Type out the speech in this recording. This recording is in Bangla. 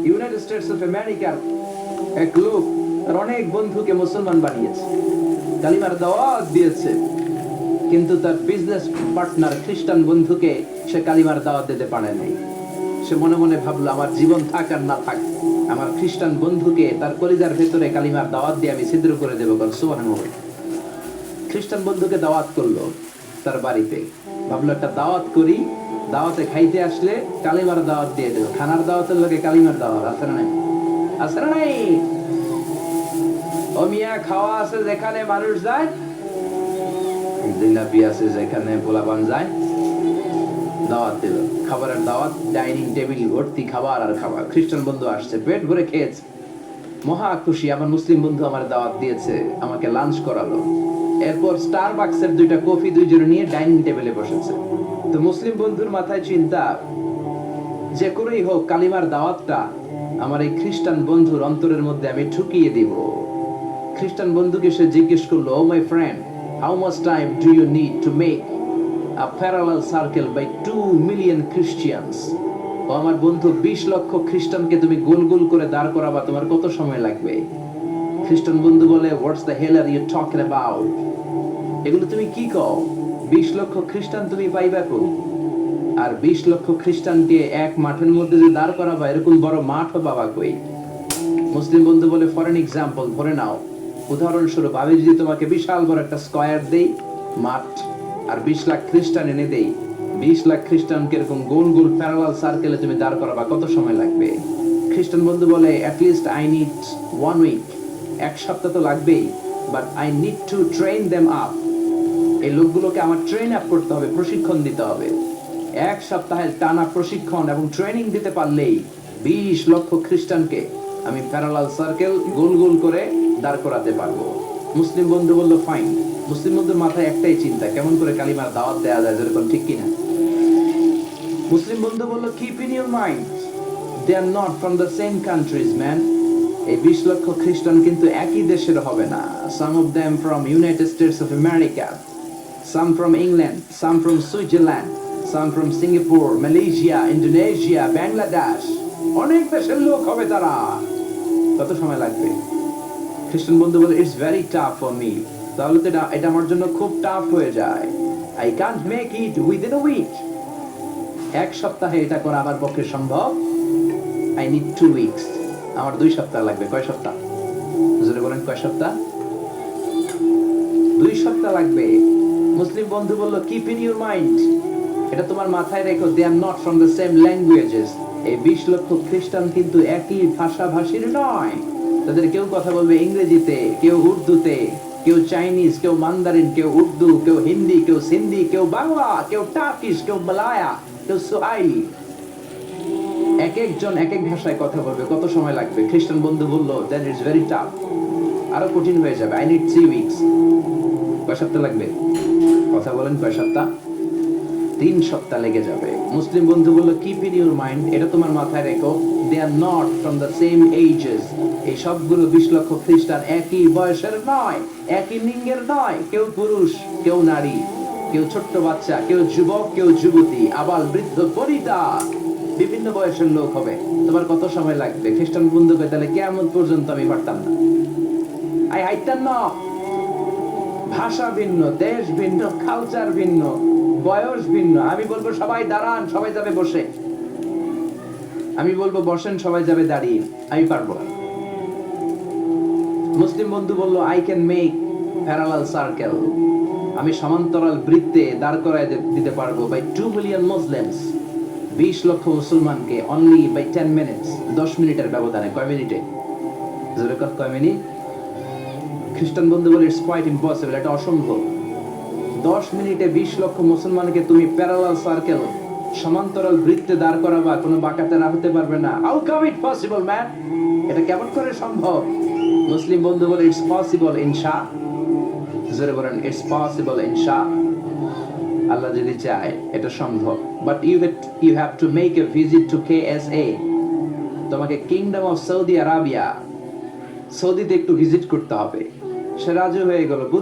ইউনাইটেড স্টেটস অফ আমেরিকার এক লোক তার অনেক বন্ধুকে মুসলমান বানিয়েছে, কালিমার দাওয়াত দিয়েছে, কিন্তু তার বিজনেস পার্টনার খ্রিস্টান বন্ধুকে সে কালিমার দাওয়াত দিতে পারে নাই। সে মনে মনে ভাবলো, আমার জীবন থাক আর না থাক, আমার খ্রিস্টান বন্ধুকে তার কলিজার ভেতরে কালিমার দাওয়াত দিয়ে আমি ছিদ্র করে দেবো। সুবহানাল্লাহ। খ্রিস্টান বন্ধুকে দাওয়াত করলো তার বাড়িতে, ভাবলো একটা দাওয়াত করি, দাওয়াতে খাইতে আসলে কালিমার দাওয়াত দিয়ে দেবো। খানার দাওয়াতের লোকে কালিমার দাওয়াত আছে না নাই? আছে না নাই? ও মিয়া, খাওয়া আছে যেখানে মানুষ যায়, জিলাপি আছে যেখানে পোলাপান যায়, দাওয়াত দিল, খাবারের দাওয়াত, ডাইনিং টেবিল ভর্তি খাবার আর খাবার। খ্রিস্টান বন্ধু আসছে, পেট ভরে খেয়েছে, মহা খুশি, আমার মুসলিম বন্ধু আমার দাওয়াত দিয়েছে, আমাকে লাঞ্চ করালো। এরপর স্টারবাকসের 2টা কফি দুইজনে নিয়ে ডাইনিং টেবিলে বসেছে। তো মুসলিম বন্ধুর মাথায় চিন্তা, যে করেই হোক কালিমার দাওয়াতটা আমার এই খ্রিস্টান বন্ধুর অন্তরের মধ্যে আমি ঢুকিয়ে দিব। খ্রিস্টান বন্ধুকে সে জিজ্ঞেস করলো, oh my friend, how much time do you need to make a parallel circle by 2 million Christians? ও আমার বন্ধু, 20 লক্ষ খ্রিস্টানকে তুমি গোল গোল করে দাঁড় করাবা, তোমার কত সময় লাগবে? খ্রিস্টান বন্ধু বলে, what's the hell are you talking about? এগুলো তুমি কি কও? 20 লক্ষ খ্রিস্টান তুমি পাইবা কই? আর 20 লক্ষ খ্রিস্টানকে এক মাঠের মধ্যে যে দাঁড় করাবা, এরকম বড় মাঠও পাবা কই? মুসলিম বন্ধু বলে, ফর এন এক্সাম্পল, ধরে নাও, উদাহরণস্বরূপ আমি যদি তোমাকে বিশাল বড় একটা স্কয়ার দেই, মাঠ, আর 20 লাখ খ্রিস্টান এনে দেই, 20 লাখ খ্রিস্টানকে এরকম গোল গোল প্যারালাল সার্কেলে তুমি দাঁড় করাবা, কত সময় লাগবে? খ্রিস্টান বন্ধু বলে, at least I need 1 week, এক সপ্তাহ তো লাগবেই, but I need to train them up. এই লোকগুলোকে আমার ট্রেন আপ করতে হবে, প্রশিক্ষণ দিতে হবে। এক সপ্তাহের টানা প্রশিক্ষণ এবং ট্রেনিং দিতে পারলেই 20 লক্ষ খ্রিস্টানকে আমি প্যারালাল সার্কেল গোল গোল করে দাঁড় করাতে পারবো। মুসলিম বন্ধু বলল, ফাইন। মুসলিম বন্ধুর মাথায় একটাই চিন্তা, কেমন করে কালিমার দাওয়াত দেওয়া যায়, যেরকম, ঠিক কিনা? মুসলিম বন্ধু বলল, keep in your mind, they are not from the same countries man. এই 20 লক্ষ খ্রিস্টান কিন্তু একই দেশের হবে না। Some of them from United States of America, some from England, some from Switzerland, some from Singapore, Malaysia, Indonesia, Bangladesh, অনেক দেশের লোক হবে তারা। কত সময় লাগবে? খ্রিস্টান বন্ধু বলে, it's very tough for me. তাহলে তো এটা আমার জন্য খুব টাফ হয়ে যায়। I can't make it within a week. এক সপ্তাহে এটা করা আমার পক্ষে সম্ভব। I need 2 weeks. আমার 2 সপ্তাহ লাগবে। কয় সপ্তাহ? জোরে বলেন, কয় সপ্তাহ? 2 সপ্তাহ লাগবে। মুসলিম বন্ধু বলল, কিপ ইন ইউর মাইন্ড, এটা তোমার মাথায় রেখো, they are not from the same languages. এই 20 লক্ষ খ্রিস্টান কিন্তু একই ভাষাভাষীর নয়। তাদের কেউ কথা বলবে ইংরেজিতে, কেউ উর্দুতে, কেউ চাইনিজ, কেউ মান্দারিন, কেউ উর্দু, কেউ হিন্দি, কেউ সিন্ধি, কেউ বাংলা, কেউ টার্কিশ, কেউ মালায়া, কেউ সোয়াহিলি। এক একজন এক এক ভাষায় কথা বলবে, কত সময় লাগবে? খ্রিস্টান বন্ধু বলল, দ্যাট ইজ ভেরি টাফ, আরো কঠিন হয়ে যাবে। I need 3 weeks. কয় সপ্তাহ লাগবে? কথা বলেন, কয় সপ্তাহ? 3 সপ্তাহ লেগে যাবে। মুসলিম বন্ধু বলল, কিপ ইন ইউর মাইন্ড, এটা তোমার মাথায় রেখো, they are not from the same ages. এই সবগুলো 20 লক্ষ খ্রিস্টান একই বয়সের নয়, একই লিঙ্গের নয়। কেউ পুরুষ, কেউ নারী, কেউ ছোট্ট বাচ্চা, কেউ যুবক, কেউ যুবতী, আবাল বৃদ্ধ বনিতা, বিভিন্ন বয়সের লোক হবে। তোমার কত সময় লাগবে? খ্রিস্টান বন্ধুকে, তাহলে কিয়ামত পর্যন্ত আমি পারতাম না। আই হাইতাম না। ভাষা ভিন্ন, দেশ ভিন্ন, কালচার ভিন্ন, বয়স ভিন্ন। আমি বলবো সবাই দাঁড়ান, সবাই যাবে বসে। আমি বলবো বসেন, সবাই যাবে দাঁড়িয়ে। আমি পারবো না। মুসলিম বন্ধু বলল, I can make parallel circle, আমি সমান্তরাল বৃত্তে দাঁড় করায় দিতে পারবো বাই 2 মিলিয়ন মুসলিমস, 20 লক্ষ মুসলমানকে, অনলি বাই 10 মিনিটস, 10 মিনিটের ব্যবধানে। কয় মিনিটে? জোরে কত, কয় মিনিট? খ্রিস্টান বন্ধু বলে, ইটস কোয়াইট ইম্পসিবল, এটা অসম্ভব। 10 মিনিটে 20 লক্ষ মুসলমানকে তুমি প্যারালাল সার্কেল, সমান্তরাল বৃত্তে দাঁড় করাবা, কোনো বাঁকাতে না হতে পারবে না। How come it possible man? এটা কেমন করে সম্ভব? মুসলিম বন্ধু বলে, ইটস পসিবল ইনশা। জোরে বলেন, ইটস পসিবল ইনশা। আল্লাহ যদি চায় এটা সম্ভব। But you have to make a visit to KSA। তোমাকে কিংডম অফ সৌদি আরাবিয়া, সৌদিতে একটু ভিজিট করতে হবে। সে রাজি হয়ে গেল, গুড